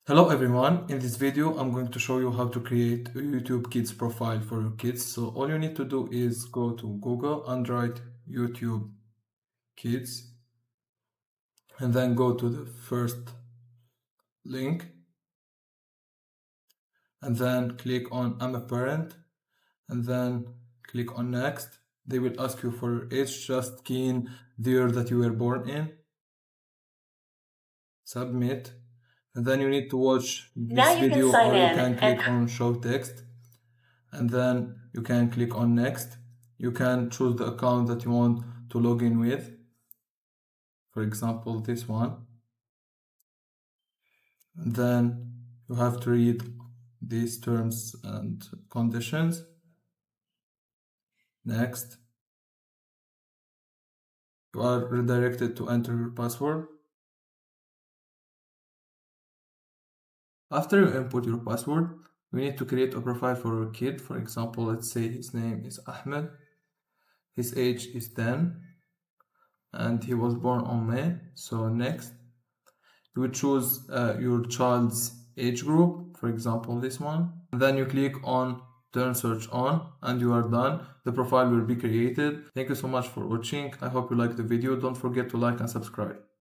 Hello everyone, in this video I'm going to show you how to create a YouTube Kids profile for your kids. So all you need to do is go to Google and write YouTube Kids and then go to the first link and then click on I'm a parent and then click on next. They will ask you for your age, just key in the year that you were born in, submit, and then you need to watch Now this you can video sign or you in can and click on show text. And then you can click on next. You can choose the account that you want to log in with, for example this one, and then you have to read these terms and conditions. Next, you are redirected to enter your password. After you input your password, you need to create a profile for your kid. For example, let's say his name is Ahmed, his age is 10, and he was born on May. So next, you would choose your child's age group, for example this one, and then you click on turn search on and you are done. The profile will be created. Thank you so much for watching. I hope you liked the video. Don't forget to like and subscribe.